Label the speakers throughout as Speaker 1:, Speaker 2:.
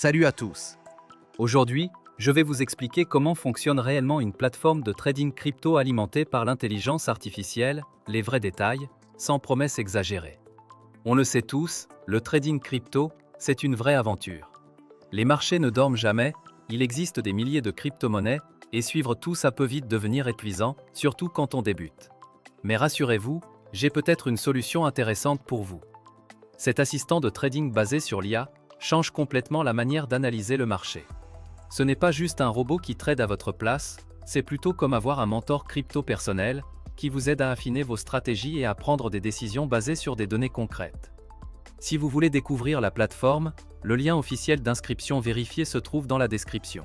Speaker 1: Salut à tous. Aujourd'hui, je vais vous expliquer comment fonctionne réellement une plateforme de trading crypto alimentée par l'intelligence artificielle, les vrais détails, sans promesses exagérées. On le sait tous, le trading crypto, c'est une vraie aventure. Les marchés ne dorment jamais, il existe des milliers de crypto-monnaies, et suivre tout ça peut vite devenir épuisant, surtout quand on débute. Mais rassurez-vous, j'ai peut-être une solution intéressante pour vous. Cet assistant de trading basé sur l'IA change complètement la manière d'analyser le marché. Ce n'est pas juste un robot qui trade à votre place, c'est plutôt comme avoir un mentor crypto personnel qui vous aide à affiner vos stratégies et à prendre des décisions basées sur des données concrètes. Si vous voulez découvrir la plateforme, le lien officiel d'inscription vérifié se trouve dans la description.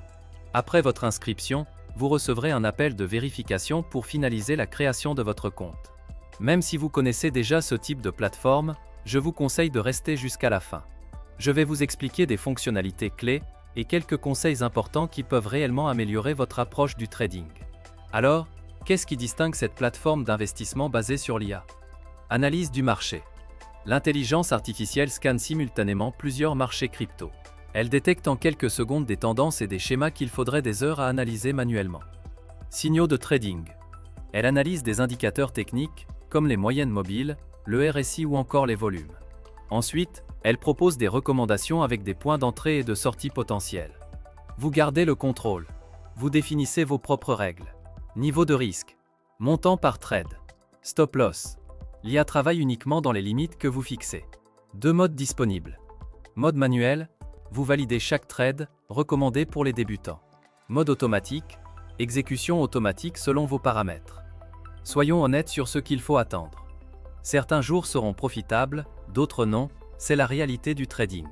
Speaker 1: Après votre inscription, vous recevrez un appel de vérification pour finaliser la création de votre compte. Même si vous connaissez déjà ce type de plateforme, je vous conseille de rester jusqu'à la fin. Je vais vous expliquer des fonctionnalités clés et quelques conseils importants qui peuvent réellement améliorer votre approche du trading. Alors, qu'est-ce qui distingue cette plateforme d'investissement basée sur l'IA? Analyse du marché. L'intelligence artificielle scanne simultanément plusieurs marchés crypto. Elle détecte en quelques secondes des tendances et des schémas qu'il faudrait des heures à analyser manuellement. Signaux de trading. Elle analyse des indicateurs techniques, comme les moyennes mobiles, le RSI ou encore les volumes. Ensuite, elle propose des recommandations avec des points d'entrée et de sortie potentiels. Vous gardez le contrôle. Vous définissez vos propres règles. Niveau de risque. Montant par trade. Stop loss. L'IA travaille uniquement dans les limites que vous fixez. Deux modes disponibles. Mode manuel. Vous validez chaque trade, recommandé pour les débutants. Mode automatique. Exécution automatique selon vos paramètres. Soyons honnêtes sur ce qu'il faut attendre. Certains jours seront profitables, d'autres non. C'est la réalité du trading.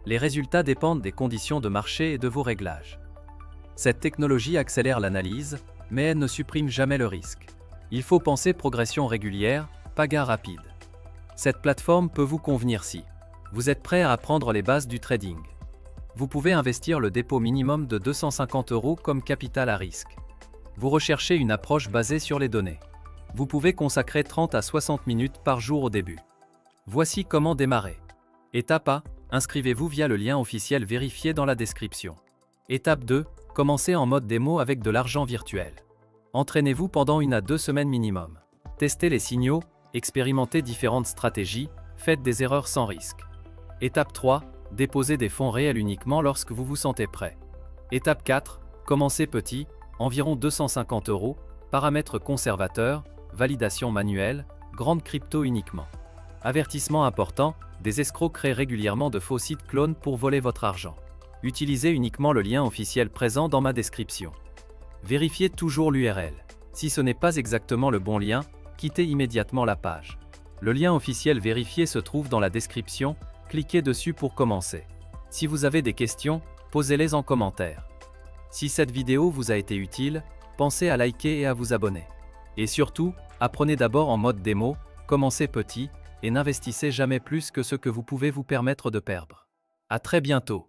Speaker 1: Les résultats dépendent des conditions de marché et de vos réglages. Cette technologie accélère l'analyse, mais elle ne supprime jamais le risque. Il faut penser progression régulière, pas gain rapide. Cette plateforme peut vous convenir si vous êtes prêt à apprendre les bases du trading. Vous pouvez investir le dépôt minimum de 250 € comme capital à risque. Vous recherchez une approche basée sur les données. Vous pouvez consacrer 30 à 60 minutes par jour au début. Voici comment démarrer. Étape 1, inscrivez-vous via le lien officiel vérifié dans la description. Étape 2, commencez en mode démo avec de l'argent virtuel. Entraînez-vous pendant 1 à 2 semaines minimum. Testez les signaux, expérimentez différentes stratégies, faites des erreurs sans risque. Étape 3, déposez des fonds réels uniquement lorsque vous vous sentez prêt. Étape 4, commencez petit, environ 250 €, paramètres conservateurs, validation manuelle, grande crypto uniquement. Avertissement important, des escrocs créent régulièrement de faux sites clones pour voler votre argent. Utilisez uniquement le lien officiel présent dans ma description. Vérifiez toujours l'URL. Si ce n'est pas exactement le bon lien, quittez immédiatement la page. Le lien officiel vérifié se trouve dans la description, cliquez dessus pour commencer. Si vous avez des questions, posez-les en commentaire. Si cette vidéo vous a été utile, pensez à liker et à vous abonner. Et surtout, apprenez d'abord en mode démo, commencez petit, et n'investissez jamais plus que ce que vous pouvez vous permettre de perdre. À très bientôt.